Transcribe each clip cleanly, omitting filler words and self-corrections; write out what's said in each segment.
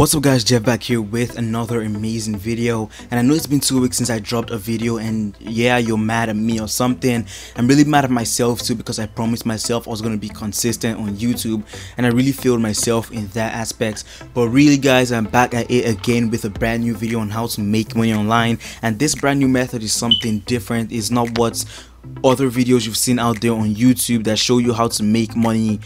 What's up guys, Jeff back here with another amazing video. And I know it's been 2 weeks since I dropped a video, and yeah, you're mad at me or something. I'm really mad at myself too, because I promised myself I was going to be consistent on YouTube, and I really failed myself in that aspect. But really guys, I'm back at it again with a brand new video on how to make money online. And this brand new method is something different. It's not what other videos you've seen out there on YouTube that show you how to make money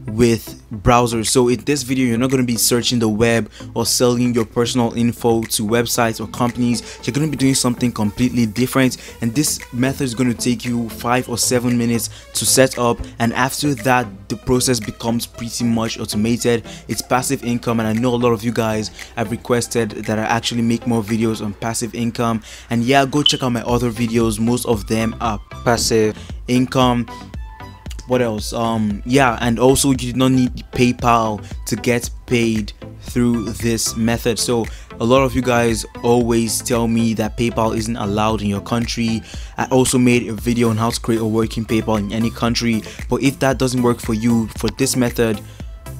with browsers. So in this video, you're not going to be searching the web or selling your personal info to websites or companies. You're going to be doing something completely different, and this method is going to take you 5 or 7 minutes to set up, and after that the process becomes pretty much automated. It's passive income, and I know a lot of you guys have requested that I actually make more videos on passive income. And yeah, go check out my other videos. Most of them are passive income. What else? Yeah, and also you do not need PayPal to get paid through this method. So a lot of you guys always tell me that PayPal isn't allowed in your country. I also made a video on how to create a working PayPal in any country. But if that doesn't work for you, for this method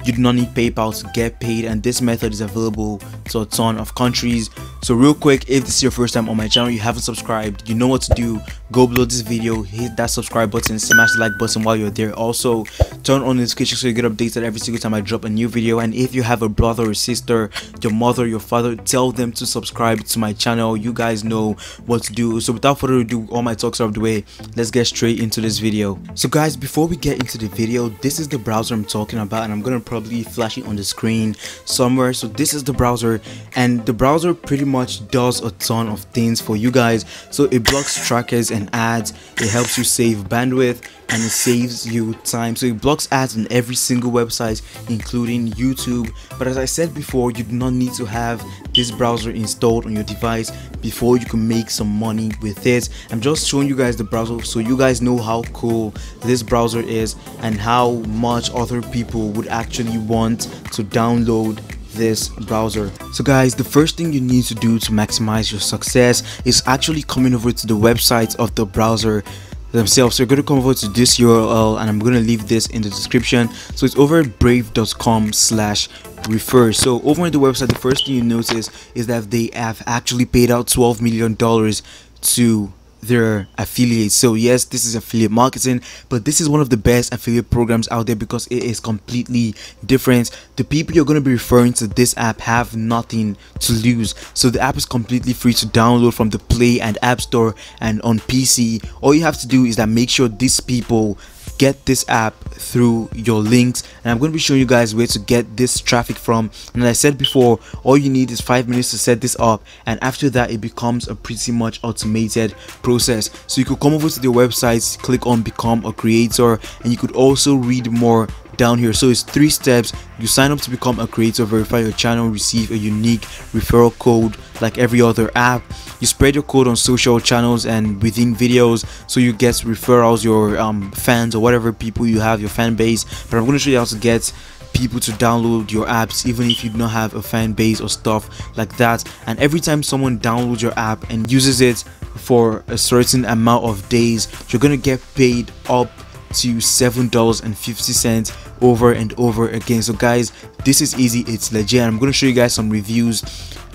you do not need PayPal to get paid, and this method is available to a ton of countries. So real quick, if this is your first time on my channel, you haven't subscribed, you know what to do. Go below this video, hit that subscribe button, smash the like button while you're there. Also turn on notifications so you get updated every single time I drop a new video. And if you have a brother or sister, your mother, your father, tell them to subscribe to my channel. You guys know what to do. So without further ado, all my talks out of the way, let's get straight into this video. So guys, before we get into the video, this is the browser I'm talking about, and I'm gonna probably flash it on the screen somewhere. So this is the browser, and the browser pretty much does a ton of things for you guys. So it blocks trackers and ads, it helps you save bandwidth, and it saves you time. So it blocks ads on every single website, including YouTube. But as I said before, you do not need to have this browser installed on your device before you can make some money with it. I'm just showing you guys the browser so you guys know how cool this browser is and how much other people would actually want to download this browser. So guys, the first thing you need to do to maximize your success is actually coming over to the website of the browser themselves. So you're going to come over to this URL, and I'm going to leave this in the description. So it's over at brave.com/refer. So over on the website, the first thing you notice is that they have actually paid out $12 million to their affiliates. So yes, this is affiliate marketing, but this is one of the best affiliate programs out there because it is completely different. The people you're going to be referring to this app have nothing to lose. So the app is completely free to download from the Play and App Store and on PC. All you have to do is that make sure these people get this app through your links, and I'm going to be showing you guys where to get this traffic from. And as I said before, all you need is 5 minutes to set this up, and after that it becomes a pretty much automated process. So you could come over to the website, click on become a creator, and you could also read more down here. So it's 3 steps. You sign up to become a creator, verify your channel, receive a unique referral code like every other app. You spread your code on social channels and within videos, so you get referrals, your fans or whatever people you have, your fan base. But I'm going to show you how to get people to download your apps even if you do not have a fan base or stuff like that. And every time someone downloads your app and uses it for a certain amount of days, you're going to get paid up to $7.50 over and over again. So guys, this is easy, it's legit. I'm going to show you guys some reviews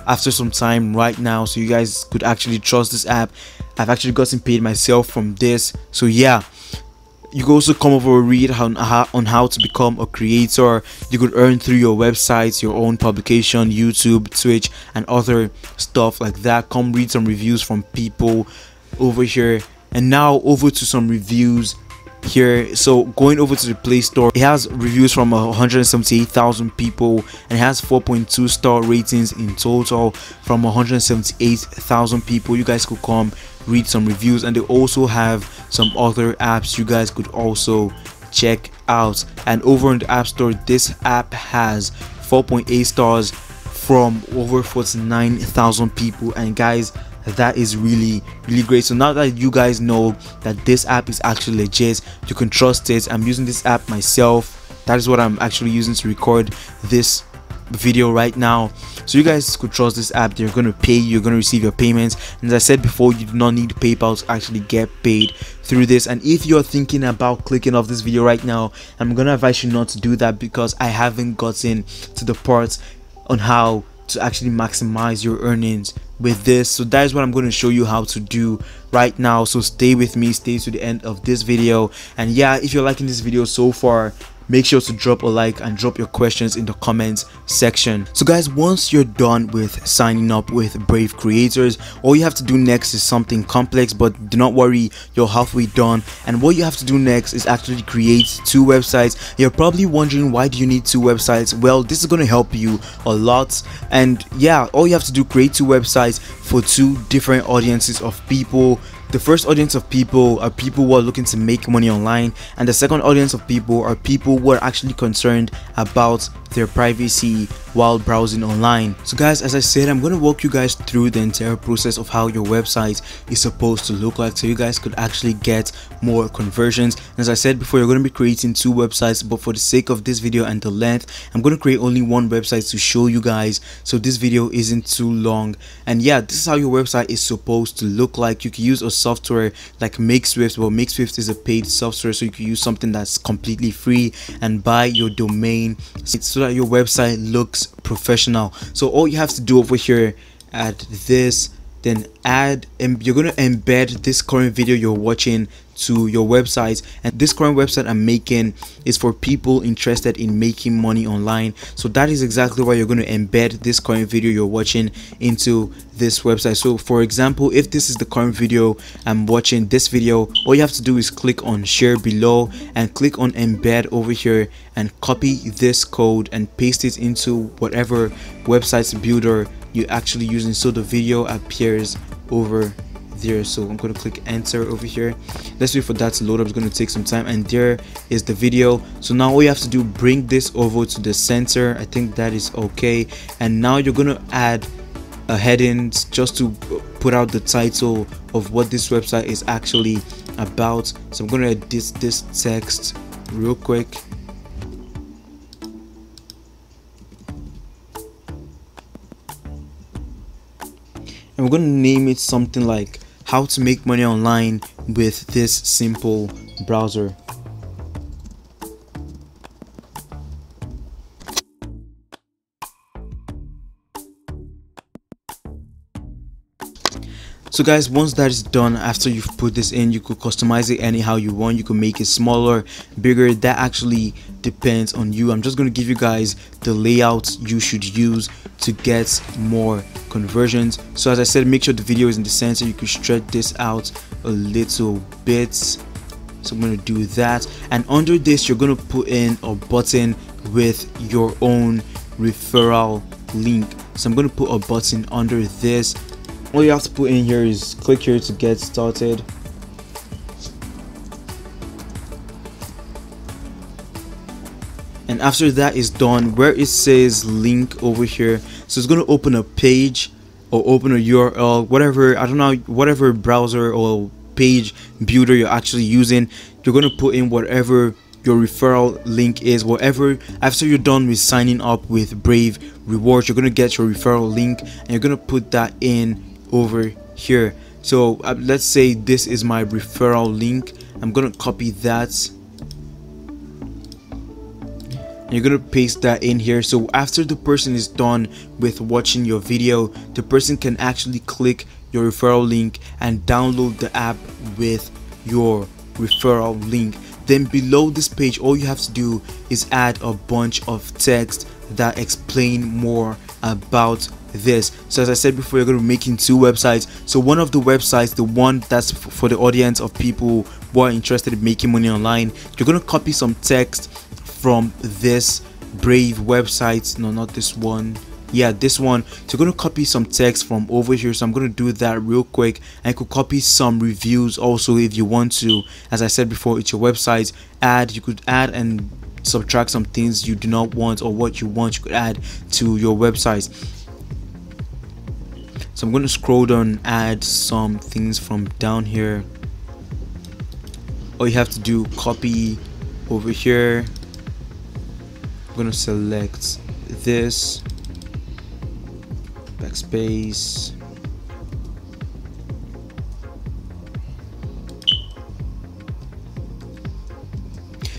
after some time right now, so you guys could actually trust this app. I've actually gotten paid myself from this. So yeah, you could also come over and read on how to become a creator. You could earn through your websites, your own publication, YouTube, Twitch, and other stuff like that. Come read some reviews from people over here. And now over to some reviews here. So going over to the Play Store, it has reviews from 178,000 people, and it has 4.2 star ratings in total from 178,000 people. You guys could come read some reviews, and they also have some other apps you guys could also check out. And over in the App Store, this app has 4.8 stars from over 49,000 people, and guys, that is really great. So now that you guys know that this app is actually legit, you can trust it. I'm using this app myself. That is what I'm actually using to record this video right now. So you guys could trust this app. They're going to pay you, you're going to receive your payments, and as I said before, you do not need PayPal to actually get paid through this. And if you're thinking about clicking off this video right now, I'm going to advise you not to do that, because I haven't gotten to the part on how to actually maximize your earnings with this. So that is what I'm going to show you how to do right now. So stay with me, stay to the end of this video. And yeah, if you're liking this video so far, make sure to drop a like and drop your questions in the comments section. So guys, once you're done with signing up with Brave Creators, all you have to do next is something complex, but do not worry, you're halfway done. And what you have to do next is actually create 2 websites. You're probably wondering, why do you need 2 websites? Well, this is going to help you a lot. And yeah, all you have to do, create 2 websites for 2 different audiences of people. The first audience of people are people who are looking to make money online, and the second audience of people are people who are actually concerned about their privacy while browsing online. So guys, as I said, I'm going to walk you guys through the entire process of how your website is supposed to look like, so you guys could actually get more conversions. As I said before, you're going to be creating 2 websites, but for the sake of this video and the length, I'm going to create only 1 website to show you guys, so this video isn't too long. And yeah, this is how your website is supposed to look like. You can use a software like Makeswift. Well, Makeswift is a paid software, so you can use something that's completely free and buy your domain so that your website looks professional. So all you have to do over here, add this, then add, and you're going to embed this current video you're watching to your website. And this current website I'm making is for people interested in making money online. So that is exactly why you're going to embed this current video you're watching into this website. So for example, if this is the current video I'm watching, this video, all you have to do is click on share below and click on embed over here and copy this code and paste it into whatever website builder you're actually using, so the video appears over there. So I'm going to click enter over here. Let's wait for that to load up. It's going to take some time, and there is the video. So now all you have to do, bring this over to the center. I think that is okay. And now you're going to add a heading just to put out the title of what this website is actually about. So I'm going to edit this text real quick. And we're going to name it something like how to make money online with this simple browser. So guys, once that is done, after you've put this in, you could customize it anyhow you want. You can make it smaller, bigger. That actually depends on you. I'm just going to give you guys the layout you should use to get more conversions. So as I said, make sure the video is in the center. You could stretch this out a little bit. So I'm going to do that, and under this you're going to put in a button with your own referral link. So I'm going to put a button under this. All you have to put in here is click here to get started. And after that is done, where it says link over here, so it's going to open a page or open a URL, whatever, I don't know, whatever browser or page builder you're actually using. You're going to put in whatever your referral link is. Whatever, after you're done with signing up with Brave Rewards, you're going to get your referral link and you're going to put that in over here. So let's say this is my referral link. I'm going to copy that and you're going to paste that in here. So after the person is done with watching your video, the person can actually click your referral link and download the app with your referral link. Then below this page, all you have to do is add a bunch of text that explain more about this. So as I said before, you're going to be making 2 websites. So one of the websites, the one that's for the audience of people who are interested in making money online, you're going to copy some text from this Brave website. No, not this one. Yeah, this one. So you're going to copy some text from over here. So I'm going to do that real quick, and you could copy some reviews also if you want to. As I said before, it's your website. You could add and subtract some things you do not want, or what you want you could add to your website. So I'm going to scroll down, add some things from down here. All you have to do, copy over here. I'm going to select this, backspace,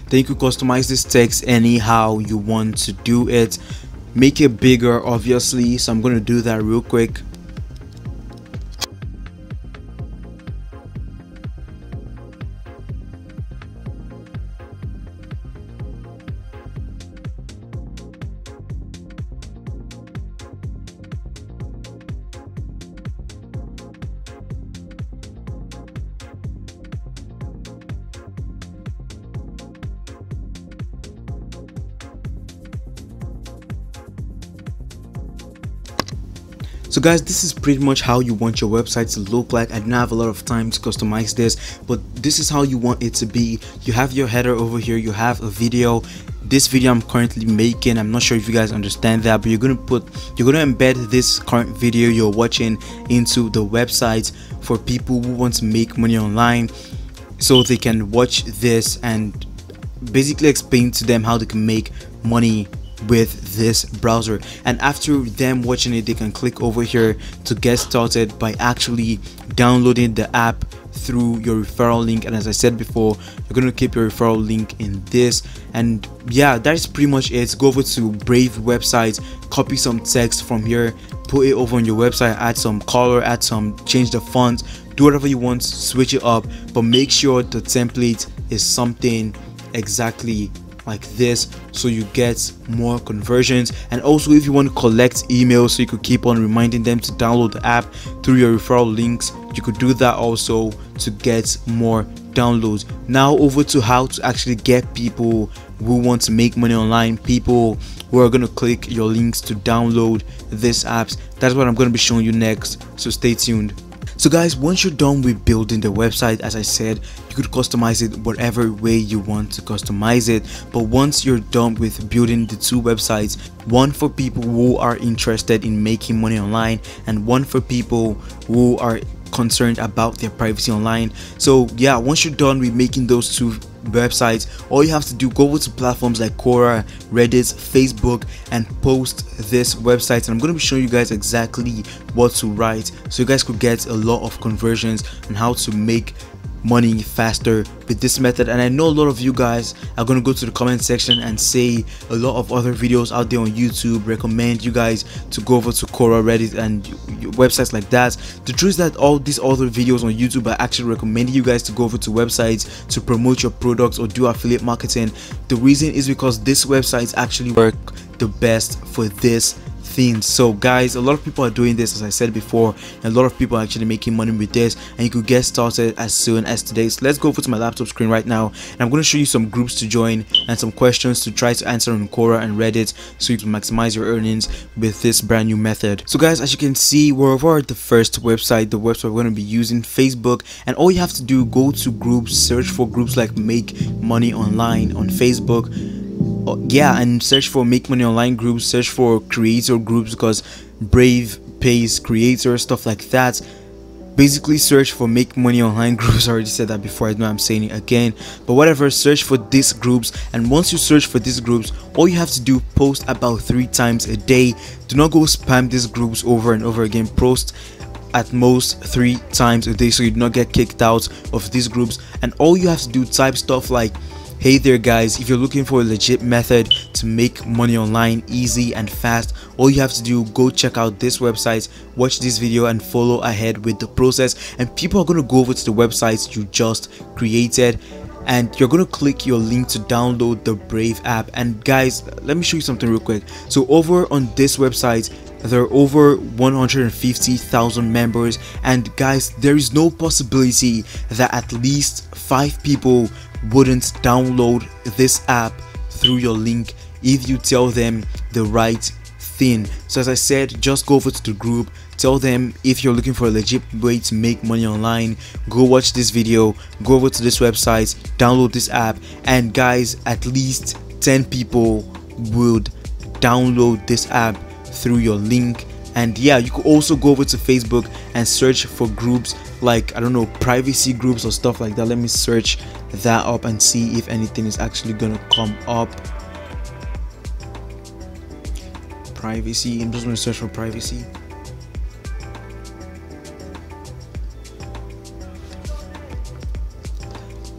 then you could customize this text anyhow you want to do it. make it bigger, obviously, so I'm going to do that real quick. So guys, this is pretty much how you want your website to look like. I didn't have a lot of time to customize this, but this is how you want it to be. You have your header over here, you have a video. This video I'm currently making, I'm not sure if you guys understand that, but you're gonna embed this current video you're watching into the website for people who want to make money online, so they can watch this and basically explain to them how they can make money with this browser. And after them watching it, they can click over here to get started by actually downloading the app through your referral link. And as I said before, you're going to keep your referral link in this. And yeah, that's pretty much it. Go over to Brave website, copy some text from here, put it over on your website, add some color, change the font, do whatever you want, switch it up, but make sure the template is something exactly like this, so you get more conversions. And also, if you want to collect emails so you could keep on reminding them to download the app through your referral links, you could do that also to get more downloads. Now over to how to actually get people who want to make money online, people who are going to click your links to download these apps. That's what I'm going to be showing you next, so stay tuned. So guys, once you're done with building the website, as I said, you could customize it whatever way you want to customize it. But once you're done with building the two websites, one for people who are interested in making money online and one for people who are concerned about their privacy online. So yeah, once you're done with making those two websites, all you have to do, go over to platforms like Quora, Reddit, Facebook, and post this website. And I'm going to be showing you guys exactly what to write so you guys could get a lot of conversions and how to make money faster with this method. And I know a lot of you guys are going to go to the comment section and say a lot of other videos out there on YouTube recommend you guys to go over to Quora, Reddit, and websites like that. The truth is that all these other videos on YouTube are actually recommending you guys to go over to websites to promote your products or do affiliate marketing. The reason is because these websites actually work the best for this things. So guys, a lot of people are doing this, as I said before, and a lot of people are actually making money with this, and you could get started as soon as today. So let's go over to my laptop screen right now, and I'm going to show you some groups to join and some questions to try to answer on Quora and Reddit so you can maximize your earnings with this brand new method. So guys, as you can see, we're over at the first website, the website we're going to be using, Facebook. And all you have to do, go to groups, search for groups like Make Money Online on Facebook. Yeah, and search for Make Money Online groups, search for creator groups because Brave pays creators, stuff like that. Basically search for Make Money Online groups. I already said that before, I know I'm saying it again, but whatever, search for these groups. And once you search for these groups, all you have to do, post about 3 times a day. Do not go spam these groups over and over again. Post at most 3 times a day so you do not get kicked out of these groups. And all you have to do, type stuff like, hey there guys, if you're looking for a legit method to make money online easy and fast, all you have to do, go check out this website, watch this video, and follow ahead with the process. And people are going to go over to the websites you just created, and you're going to click your link to download the Brave app. And guys, let me show you something real quick. So over on this website, there are over 150,000 members, and guys, there is no possibility that at least 5 people wouldn't download this app through your link if you tell them the right thing. So as I said, just go over to the group, tell them if you're looking for a legit way to make money online, go watch this video, go over to this website, download this app, and guys, at least 10 people would download this app through your link. And yeah, you could also go over to Facebook and search for groups like, I don't know, privacy groups or stuff like that. Let me search that up and see if anything is actually gonna come up. Privacy, I'm just gonna search for privacy.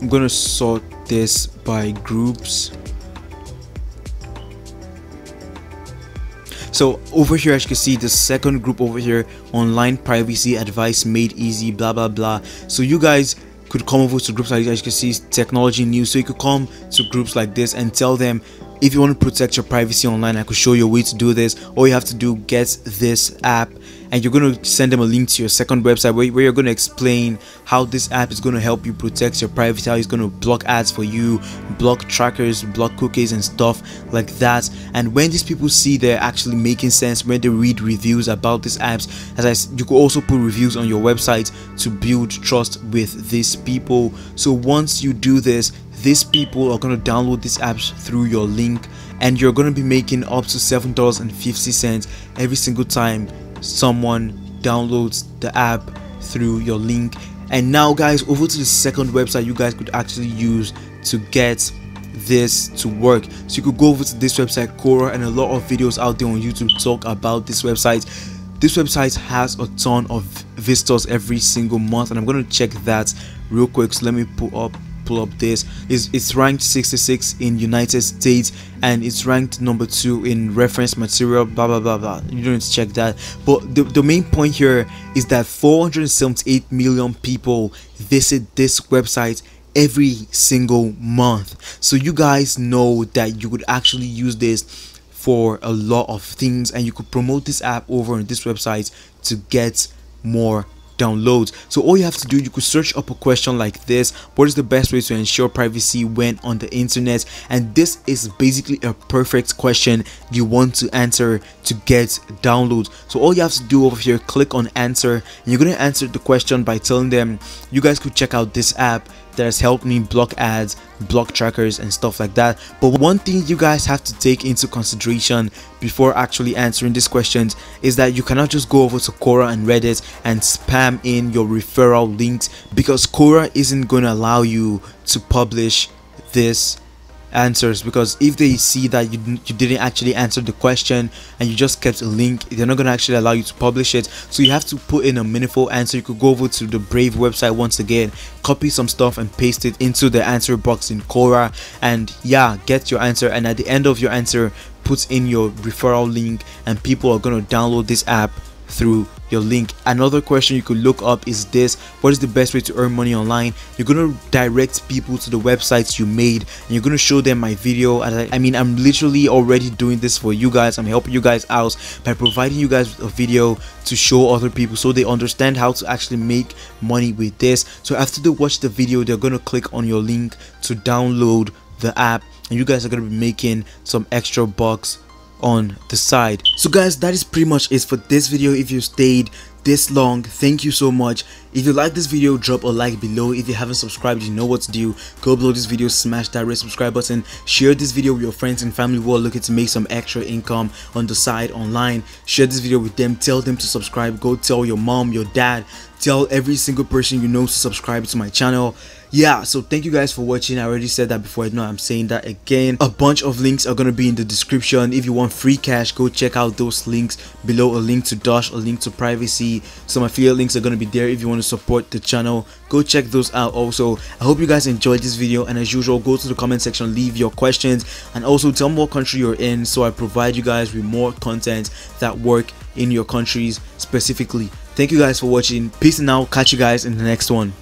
I'm gonna sort this by groups. So over here, as you can see, the second group over here, online privacy advice made easy, blah blah blah. So you guys could come over to groups like, as you can see, technology news. So you could come to groups like this and tell them, if you want to protect your privacy online, I could show you a way to do this. All you have to do, get this app, and you're going to send them a link to your second website where you're going to explain how this app is going to help you protect your privacy, how it's going to block ads for you, block trackers, block cookies and stuff like that. And when these people see they're actually making sense, when they read reviews about these apps, you could also put reviews on your website to build trust with these people. So once you do this, these people are going to download these apps through your link, and you're going to be making up to $7.50 every single time someone downloads the app through your link. And now guys, over to the second website you guys could actually use to get this to work. So you could go over to this website, Quora, and a lot of videos out there on YouTube talk about this website. This website has a ton of visitors every single month, and I'm going to check that real quick. So let me pull up this. It's ranked 66 in United States, and it's ranked number 2 in reference material, blah blah blah blah. You don't need to check that, but the main point here is that 478 million people visit this website every single month. So you guys know that you could actually use this for a lot of things, and you could promote this app over on this website to get more downloads. So all you have to do, you could search up a question like this: what is the best way to ensure privacy when on the internet? And this is basically a perfect question you want to answer to get downloads. So all you have to do over here, click on answer, and you're going to answer the question by telling them you guys could check out this app that has helped me block ads, block trackers and stuff like that. But one thing you guys have to take into consideration before actually answering these questions is that you cannot just go over to Quora and Reddit and spam in your referral links, because Quora isn't going to allow you to publish this answers, because if they see that you didn't actually answer the question and you just kept a link, they're not going to actually allow you to publish it. So you have to put in a meaningful answer. You could go over to the Brave website once again, copy some stuff and paste it into the answer box in Quora, and yeah, get your answer. And at the end of your answer, put in your referral link, and people are going to download this app through your link. Another question you could look up is this: what is the best way to earn money online? You're going to direct people to the websites you made, and you're going to show them my video. And I mean, I'm literally already doing this for you guys. I'm helping you guys out by providing you guys with a video to show other people so they understand how to actually make money with this. So after they watch the video, they're going to click on your link to download the app, and you guys are going to be making some extra bucks on the side. So guys, that is pretty much it for this video. If you stayed this long, thank you so much. If you like this video, drop a like below. If you haven't subscribed, you know what to do. Go below this video, smash that red subscribe button, share this video with your friends and family who are looking to make some extra income on the side online. Share this video with them, tell them to subscribe. Go tell your mom, your dad, tell every single person you know to subscribe to my channel. Yeah, so thank you guys for watching. I already said that before. I know I'm saying that again. A bunch of links are going to be in the description. If you want free cash, go check out those links below. A link to Dosh, a link to privacy. Some affiliate links are going to be there if you want to support the channel. Go check those out also. I hope you guys enjoyed this video, and as usual, go to the comment section, leave your questions, and also tell me what country you're in so I provide you guys with more content that work in your countries specifically. Thank you guys for watching. Peace and out. Catch you guys in the next one.